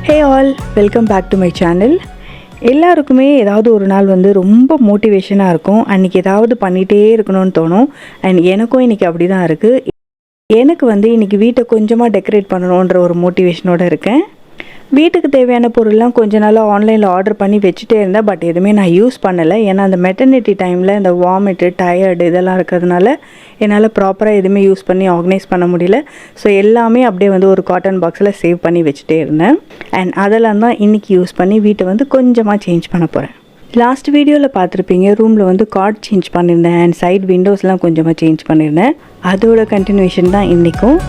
Hey all, welcome back to my channel. எல்லாருக்குமே ஏதாவது ஒரு நாள் வந்து ரொம்ப மோட்டிவேஷனாக இருக்கும். அன்றைக்கி ஏதாவது பண்ணிகிட்டே இருக்கணும்னு தோணும். அண்ட் எனக்கும் இன்றைக்கி அப்படி தான் இருக்குது. எனக்கு வந்து இன்றைக்கி வீட்டை கொஞ்சமாக டெக்கரேட் பண்ணணுன்ற ஒரு மோட்டிவேஷனோடு இருக்கேன். வீட்டுக்கு தேவையான பொருள்லாம் கொஞ்ச நாளாக ஆன்லைனில் ஆர்டர் பண்ணி வச்சுட்டே இருந்தேன். பட் எதுவுமே நான் யூஸ் பண்ணலை. ஏன்னா அந்த மெட்டர்னிட்டி டைமில் இந்த வாமிட்டு, டயர்டு இதெல்லாம் இருக்கிறதுனால என்னால் ப்ராப்பராக எதுவுமே யூஸ் பண்ணி ஆர்கனைஸ் பண்ண முடியல. ஸோ எல்லாமே அப்படியே வந்து ஒரு காட்டன் பாக்ஸில் சேவ் பண்ணி வச்சுட்டே இருந்தேன். அண்ட் அதெல்லாம் தான் இன்றைக்கி யூஸ் பண்ணி வீட்டை வந்து கொஞ்சமாக சேஞ்ச் பண்ண போகிறேன். லாஸ்ட் வீடியோவில் பார்த்துருப்பீங்க, ரூமில் வந்து கார்ட் சேஞ்ச் பண்ணியிருந்தேன் அண்ட் சைட் விண்டோஸ்லாம் கொஞ்சமாக சேஞ்ச் பண்ணியிருந்தேன். அதோட கண்டினியூஷன் தான் இன்றைக்கும்.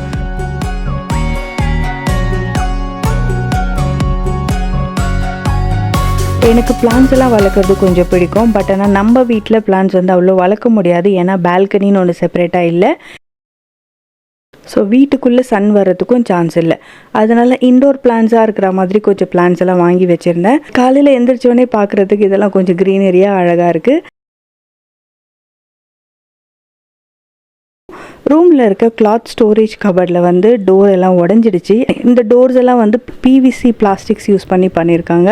எனக்கு பிளான்ஸ் எல்லாம் வளர்க்குறது கொஞ்சம் பிடிக்கும். பட் ஆனால் நம்ம வீட்டில் பிளான்ஸ் வந்து அவ்வளோ வளர்க்க முடியாது. ஏன்னா பால்கனின்னு ஒன்று செப்பரேட்டாக இல்லை. ஸோ வீட்டுக்குள்ளே சன் வர்றதுக்கும் சான்ஸ் இல்லை. அதனால் இன்டோர் பிளான்ஸாக இருக்கிற மாதிரி கொஞ்சம் பிளான்ஸ் எல்லாம் வாங்கி வச்சுருந்தேன். காலையில் எந்திரிச்சோடனே பார்க்குறதுக்கு இதெல்லாம் கொஞ்சம் க்ரீனரியாக அழகாக இருக்குது. ரூமில் இருக்க கிளாத் ஸ்டோரேஜ் கபர்டில் வந்து டோர் எல்லாம் உடஞ்சிடுச்சு. இந்த டோர்ஸ் எல்லாம் வந்து பிவிசி பிளாஸ்டிக்ஸ் யூஸ் பண்ணியிருக்காங்க.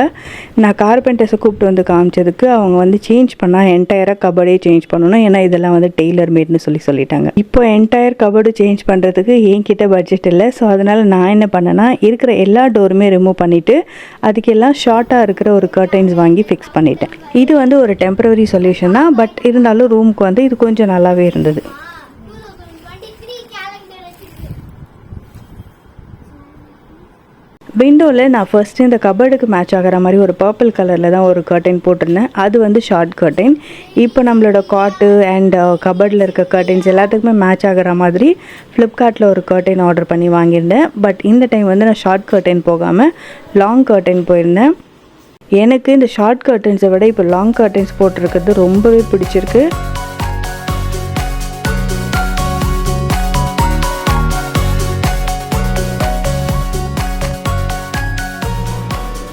நான் கார்பெண்டர்ஸை கூப்பிட்டு வந்து காமிச்சதுக்கு அவங்க வந்து சேஞ்ச் பண்ணால் என்டையராக கபர்டே சேஞ்ச் பண்ணணும். ஏன்னா இதெல்லாம் வந்து டெய்லர் மேட்னு சொல்லிட்டாங்க. இப்போ என்டையர் கபர்டு சேஞ்ச் பண்ணுறதுக்கு என்கிட்ட பட்ஜெட் இல்லை. ஸோ அதனால் நான் என்ன பண்ணேன்னா, இருக்கிற எல்லா டோருமே ரிமூவ் பண்ணிவிட்டு அதுக்கெல்லாம் ஷார்ட்டாக இருக்கிற ஒரு கர்டைன்ஸ் வாங்கி ஃபிக்ஸ் பண்ணிட்டேன். இது வந்து ஒரு டெம்பரரி சொல்யூஷன் தான். பட் இருந்தாலும் ரூமுக்கு வந்து இது கொஞ்சம் நல்லாவே இருந்தது. விண்டோவில் நான் ஃபர்ஸ்ட்டு இந்த கபர்டுக்கு மேட்ச் ஆகிற மாதிரி ஒரு பர்பிள் கலரில் தான் ஒரு கர்டைன் போட்டிருந்தேன். அது வந்து ஷார்ட் கர்டைன். இப்போ நம்மளோட காட்டு அண்ட் கபர்டில் இருக்க கர்டைன்ஸ் எல்லாத்துக்குமே மேட்ச் ஆகிற மாதிரி ஃப்ளிப்கார்ட்டில் ஒரு கர்டைன் ஆர்டர் பண்ணி வாங்கியிருந்தேன். பட் இந்த டைம் வந்து நான் ஷார்ட் கர்டைன் போகாமல் லாங் கர்டைன் போயிருந்தேன். எனக்கு இந்த ஷார்ட் கர்டைன்ஸை விட இப்போ லாங் கர்டைன்ஸ் போட்டிருக்கிறது ரொம்பவே பிடிச்சிருக்கு.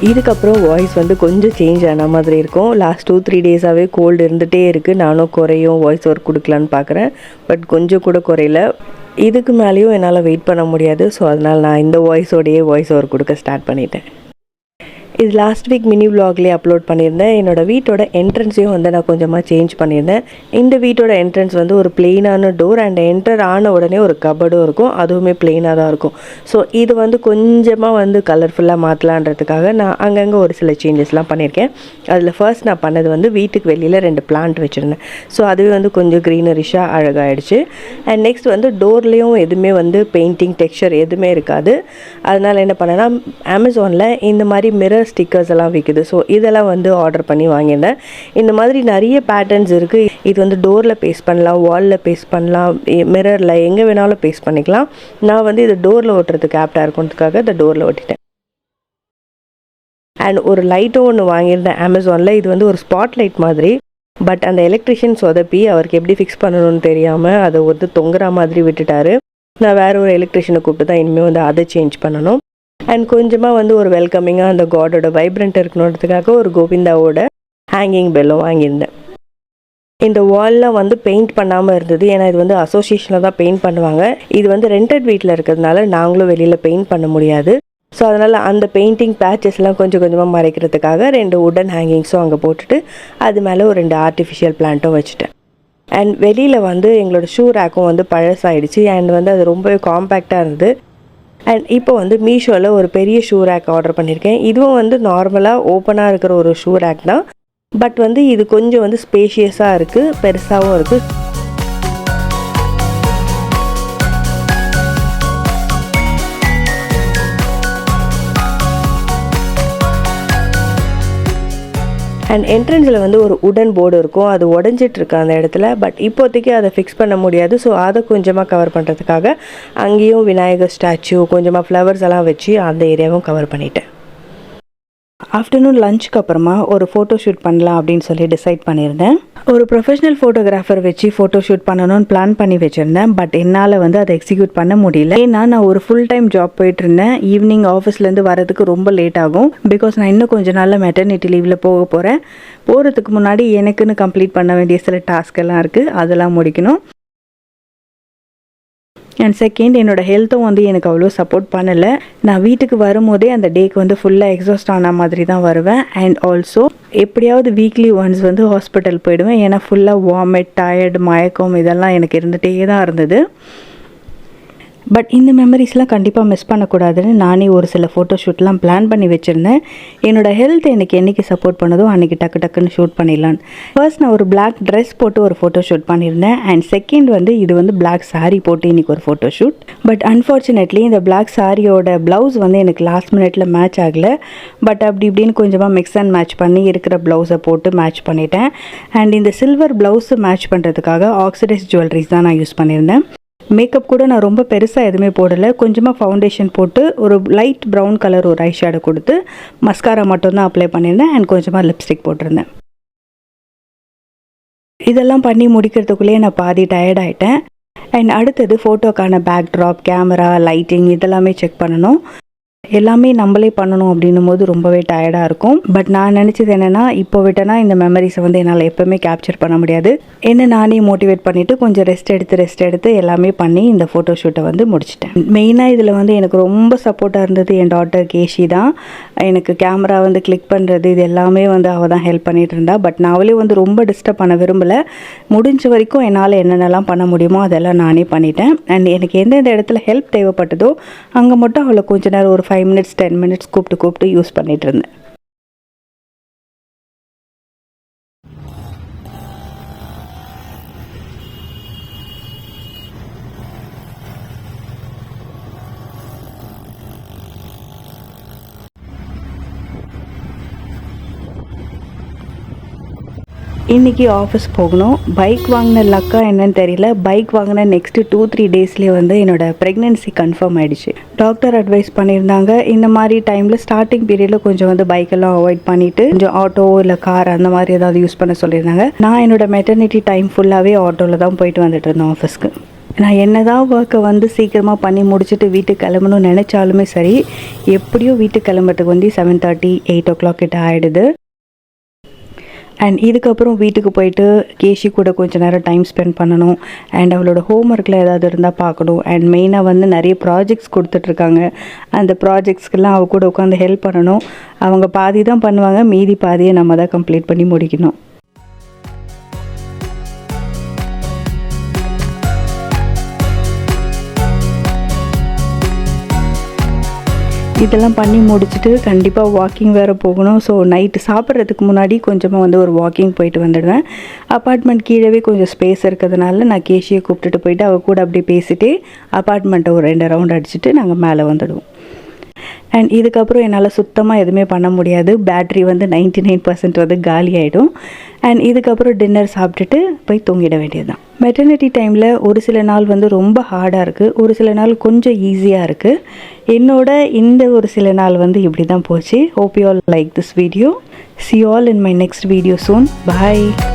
இதுக்கப்புறம் வாய்ஸ் வந்து கொஞ்சம் சேஞ்ச் ஆன மாதிரி இருக்கும். லாஸ்ட் 2-3 டேஸாகவே கோல்டு இருந்துகிட்டே இருக்குது. நானும் குறையும் வாய்ஸ் ஒர்க் கொடுக்கலான்னு பார்க்குறேன். பட் கொஞ்சம் கூட குறையில. இதுக்கு மேலேயும் என்னால் வெயிட் பண்ண முடியாது. ஸோ அதனால் நான் இந்த வாய்ஸ் ஒர்க் கொடுக்க ஸ்டார்ட் பண்ணிட்டேன். இது லாஸ்ட் வீக் மினி விலாக்லேயே அப்லோட் பண்ணியிருந்தேன். என்னோடய வீட்டோட என்ட்ரன்ஸையும் வந்து நான் கொஞ்சமாக சேஞ்ச் பண்ணியிருந்தேன். இந்த வீட்டோட என்ட்ரன்ஸ் வந்து ஒரு பிளெயினான டோர் அண்ட் என்டர் ஆன உடனே ஒரு கபர்டும் இருக்கும். அதுவுமே பிளெயினாக தான் இருக்கும். ஸோ இது வந்து கொஞ்சமாக வந்து கலர்ஃபுல்லாக மாற்றலான்றதுக்காக நான் அங்கங்கே ஒரு சில சேஞ்சஸ்லாம் பண்ணியிருக்கேன். அதில் ஃபர்ஸ்ட் நான் பண்ணது வந்து வீட்டுக்கு வெளியில் 2 பிளான்ட் வச்சுருந்தேன். ஸோ அதுவே வந்து கொஞ்சம் க்ரீனரிஷாக அழகாகிடுச்சு. அண்ட் நெக்ஸ்ட் வந்து டோர்லேயும் எதுவுமே வந்து பெயிண்டிங் டெக்ஸ்சர் எதுவுமே இருக்காது. அதனால் என்ன பண்ணேன்னா, அமேசானில் இந்த மாதிரி மிரர் ஸ்டிக்கர்ஸ் எல்லாம் விற்குது. ஸோ இதெல்லாம் வந்து ஆர்டர் பண்ணி வாங்கியிருந்தேன். இந்த மாதிரி நிறைய பேட்டர்ன்ஸ் இருக்குது. இது வந்து டோரில் பேஸ்ட் பண்ணலாம், வாலில் பேஸ்ட் பண்ணலாம், மிரரில் எங்கே வேணாலும் பேஸ்ட் பண்ணிக்கலாம். நான் வந்து இது டோரில் ஓட்டுறதுக்கு ஆப்டாக இருக்குன்றதுக்காக இந்த டோரில் ஓட்டிட்டேன். அண்ட் ஒரு லைட்டும் ஒன்று வாங்கியிருந்தேன் அமேசானில். இது வந்து ஒரு ஸ்பாட் லைட் மாதிரி. பட் அந்த எலக்ட்ரிஷியன் சொதப்பி அவருக்கு எப்படி ஃபிக்ஸ் பண்ணணும்னு தெரியாமல் அதை வந்து தொங்குற மாதிரி விட்டுட்டாரு. நான் வேறு ஒரு எலக்ட்ரிஷியனை கூப்பிட்டு தான் இனிமேல் வந்து அதை சேஞ்ச் பண்ணணும். அண்ட் கொஞ்சமாக வந்து ஒரு வெல்கமிங்காக அந்த காடோட வைப்ரண்ட் இருக்கணுன்றதுக்காக ஒரு கோவிந்தாவோட ஹேங்கிங் பெல்லும் வாங்கியிருந்தேன். இந்த வால்லாம் வந்து பெயிண்ட் பண்ணாமல் இருந்தது. ஏன்னா இது வந்து அசோசியேஷனில் தான் பெயிண்ட் பண்ணுவாங்க. இது வந்து ரெண்டட் வீட்டில் இருக்கிறதுனால நாங்களும் வெளியில் பெயிண்ட் பண்ண முடியாது. ஸோ அதனால் அந்த பெயிண்டிங் பேச்சஸ்லாம் கொஞ்சம் கொஞ்சமாக மறைக்கிறதுக்காக 2 உடன் ஹேங்கிங்ஸும் அங்கே போட்டுட்டு அது மேலே ஒரு 2 ஆர்டிஃபிஷியல் பிளான்ட்டும் வச்சுட்டேன். அண்ட் வெளியில் வந்து எங்களோட ஷூ ரேக்கும் வந்து பழசாயிடுச்சு. அண்ட் வந்து அது ரொம்பவே காம்பேக்டாக இருந்தது. அண்ட் இப்போ வந்து மீஷோவில் ஒரு பெரிய ஷூ ரேக் ஆர்டர் பண்ணியிருக்கேன். இதுவும் வந்து நார்மலாக ஓப்பனாக இருக்கிற ஒரு ஷூ ரேக் தான். பட் வந்து இது கொஞ்சம் வந்து ஸ்பேஷியஸாக இருக்குது, பெருசாகவும் இருக்குது. அண்ட் என்ட்ரன்ஸில் வந்து ஒரு உடன் போர்டு இருக்கும். அது உடஞ்சிட்ருக்கு அந்த இடத்துல. பட் இப்போதைக்கு அதை ஃபிக்ஸ் பண்ண முடியாது. ஸோ அதை கொஞ்சமாக கவர் பண்ணுறதுக்காக அங்கேயும் விநாயகர் ஸ்டாச்சு, கொஞ்சமாக ஃப்ளவர்ஸ் எல்லாம் வச்சு அந்த ஏரியாவும் கவர் பண்ணிட்டேன். ஆஃப்டர்நூன் லஞ்சுக்கு அப்புறமா ஒரு ஃபோட்டோ ஷூட் பண்ணலாம் அப்படின்னு சொல்லி டிசைட் பண்ணியிருந்தேன். ஒரு ப்ரொஃபஷனல் ஃபோட்டோகிராஃபர் வச்சு ஃபோட்டோ ஷூட் பண்ணணும்னு பிளான் பண்ணி வச்சுருந்தேன். பட் என்னால் வந்து அதை எக்ஸிக்யூட் பண்ண முடியல. ஏன்னா நான் ஒரு ஃபுல் டைம் ஜாப் போயிட்டுருந்தேன். ஈவினிங் ஆஃபீஸ்லேருந்து வரதுக்கு ரொம்ப லேட் ஆகும். பிகாஸ் நான் இன்னும் கொஞ்சம் நாளில் மெட்டர்னிட்டி லீவில் போக போகிறேன். போகிறதுக்கு முன்னாடி எனக்குன்னு கம்ப்ளீட் பண்ண வேண்டிய சில டாஸ்க் எல்லாம் இருக்குது. அதெல்லாம் முடிக்கணும். அண்ட் செகண்ட், என்னோடய ஹெல்த்தும் வந்து எனக்கு அவ்வளோ சப்போர்ட் பண்ணலை. நான் வீட்டுக்கு வரும்போதே அந்த டேக்கு வந்து ஃபுல்லாக எக்ஸாஸ்ட் ஆன மாதிரி தான் வருவேன். அண்ட் ஆல்சோ எப்படியாவது வீக்லி ஒன்ஸ் வந்து ஹாஸ்பிட்டல் போயிடுவேன். ஏன்னா ஃபுல்லாக வாமிட், டயர்டு, மயக்கம் இதெல்லாம் எனக்கு இருந்துகிட்டே தான் இருந்தது. பட் இந்த மெமரிஸ்லாம் கண்டிப்பாக மிஸ் பண்ணக்கூடாதுன்னு நானே ஒரு சில ஃபோட்டோஷூட்லாம் பிளான் பண்ணி வச்சுருந்தேன். என்னோடய ஹெல்த் எனக்கு என்றைக்கு சப்போர்ட் பண்ணதோ அன்றைக்கி டக்குன்னு ஷூட் பண்ணிடலான்னு. ஃபர்ஸ்ட் நான் ஒரு பிளாக் ட்ரெஸ் போட்டு ஒரு ஃபோட்டோ ஷூட் பண்ணியிருந்தேன். அண்ட் செகண்ட் வந்து இது வந்து பிளாக் சாரீ போட்டு இன்றைக்கி ஒரு ஃபோட்டோ ஷூட். பட் அன்ஃபார்ச்சுனேட்லி இந்த பிளாக் சாரியோட ப்ளவுஸ் வந்து எனக்கு லாஸ்ட் மினிட்ல மேட்ச் ஆகலை. பட் அப்படி இப்படின்னு கொஞ்சமாக மிக்ஸ் அண்ட் மேட்ச் பண்ணி இருக்கிற ப்ளவுஸை போட்டு மேட்ச் பண்ணிட்டேன். அண்ட் இந்த சில்வர் ப்ளவுஸை மேட்ச் பண்ணுறதுக்காக ஆக்சிடைஸ் ஜுவல்லரிஸ் தான் நான் யூஸ் பண்ணியிருந்தேன். மேக்கப் கூட நான் ரொம்ப பெருசாக எதுவுமே போடலை. கொஞ்சமாக ஃபவுண்டேஷன் போட்டு ஒரு லைட் ப்ரௌன் கலர் ஒரு ஐ ஷேடோ கொடுத்து மஸ்காரா மட்டும்தான் அப்ளை பண்ணியிருந்தேன். அண்ட் கொஞ்சமாக லிப்ஸ்டிக் போட்டிருந்தேன். இதெல்லாம் பண்ணி முடிக்கிறதுக்குள்ளேயே நான் பாதி டயர்ட் ஆகிட்டேன். அண்ட் அடுத்தது ஃபோட்டோக்கான பேக்ட்ராப், கேமரா, லைட்டிங் இதெல்லாமே செக் பண்ணணும். எல்லாமே நம்மளே பண்ணணும் அப்படின்னும் போது ரொம்பவே டயர்டாக இருக்கும். பட் நான் நினச்சது என்னென்னா, இப்போ விட்டேன்னா இந்த மெமரிஸை வந்து என்னால் எப்போவுமே கேப்சர் பண்ண முடியாது. என்ன நானே மோட்டிவேட் பண்ணிவிட்டு கொஞ்சம் ரெஸ்ட் எடுத்து எல்லாமே பண்ணி இந்த ஃபோட்டோ ஷூட்டை வந்து முடிச்சிட்டேன். மெயினாக இதில் வந்து எனக்கு ரொம்ப சப்போர்ட்டாக இருந்தது என் டாட்டர் கேஷி தான். எனக்கு கேமரா வந்து கிளிக் பண்ணுறது இது எல்லாமே வந்து அவள் தான் ஹெல்ப் பண்ணிகிட்டு இருந்தா. பட் நான் அவளே வந்து ரொம்ப டிஸ்டர்ப் பண்ண விரும்பலை. முடிஞ்ச வரைக்கும் என்னால் என்னென்னலாம் பண்ண முடியுமோ அதெல்லாம் நானே பண்ணிட்டேன். அண்ட் எனக்கு எந்தெந்த இடத்துல ஹெல்ப் தேவைப்பட்டதோ அங்கே மட்டும் அவளை கொஞ்ச நேரம் ஒரு 5 minutes 10 minutes கூப்பிட்டு யூஸ் பண்ணிட்டு இருந்தேன். இன்றைக்கி ஆஃபீஸ் போகணும். பைக் வாங்கின லக்கா என்னன்னு தெரியல, பைக் வாங்கின நெக்ஸ்ட்டு 2-3 டேஸ்லேயே வந்து என்னோடய ப்ரெக்னென்சி கன்ஃபார்ம் ஆகிடுச்சு. டாக்டர் அட்வைஸ் பண்ணியிருந்தாங்க, இந்த மாதிரி டைமில் ஸ்டார்டிங் பீரியடில் கொஞ்சம் வந்து பைக்கெல்லாம் அவாய்ட் பண்ணிவிட்டு கொஞ்சம் ஆட்டோ இல்லை கார் அந்த மாதிரி ஏதாவது யூஸ் பண்ண சொல்லியிருந்தாங்க. நான் என்னோடய மெட்டர்னிட்டி டைம் ஃபுல்லாகவே ஆட்டோவில் தான் போயிட்டு வந்துட்டு இருந்தேன் ஆஃபீஸ்க்கு. நான் என்ன தான் ஒர்க்கை வந்து சீக்கிரமாக பண்ணி முடிச்சுட்டு வீட்டுக்கு கிளம்பணும்னு நினச்சாலுமே சரி, எப்படியோ வீட்டுக்கு கிளம்புறதுக்கு வந்து 7:30 8 o'clock கிட்ட ஆகிடுது. அண்ட் இதுக்கப்புறம் வீட்டுக்கு போயிட்டு கேஷி கூட கொஞ்சம் நேரம் டைம் ஸ்பெண்ட் பண்ணணும். அண்ட் அவளோட ஹோம்ஒர்க்கில் ஏதாவது இருந்தால் பார்க்கணும். அண்ட் மெயினாக வந்து நிறைய ப்ராஜெக்ட்ஸ் கொடுத்துட்ருக்காங்க. அந்த ப்ராஜெக்ட்ஸ்க்கெல்லாம் அவள் கூட உட்காந்து ஹெல்ப் பண்ணணும். அவங்க பாதி தான் பண்ணுவாங்க, மீதி பாதியை நம்ம தான் கம்ப்ளீட் பண்ணி முடிக்கணும். இதெல்லாம் பண்ணி முடிச்சுட்டு கண்டிப்பாக வாக்கிங் வேறு போகணும். ஸோ நைட்டு சாப்பிட்றதுக்கு முன்னாடி கொஞ்சமாக வந்து ஒரு வாக்கிங் போயிட்டு வந்துடுவேன். அப்பார்ட்மெண்ட் கீழே கொஞ்சம் ஸ்பேஸ் இருக்கிறதுனால நான் கேஷியை கூப்பிட்டுட்டு போயிட்டு அவள் கூட அப்படியே பேசிகிட்டே அப்பார்ட்மெண்ட்டை ஒரு 2 ரவுண்ட் அடிச்சுட்டு நாங்கள் மேலே வந்துடுவோம். அண்ட் இதுக்கப்புறம் என்னால் சுத்தமாக எதுவுமே பண்ண முடியாது. பேட்ரி வந்து 99% வந்து காலி ஆகிடும். அண்ட் இதுக்கப்புறம் டின்னர் சாப்பிட்டுட்டு போய் தூங்கிட வேண்டியது தான். மெட்டர்னிட்டி டைமில் ஒரு சில நாள் வந்து ரொம்ப ஹார்டாக இருக்குது, ஒரு சில நாள் கொஞ்சம் ஈஸியாக இருக்குது. என்னோட இந்த ஒரு சில நாள் வந்து இப்படி தான் போச்சு. Hope you all like this video. See you all in my next video soon. Bye.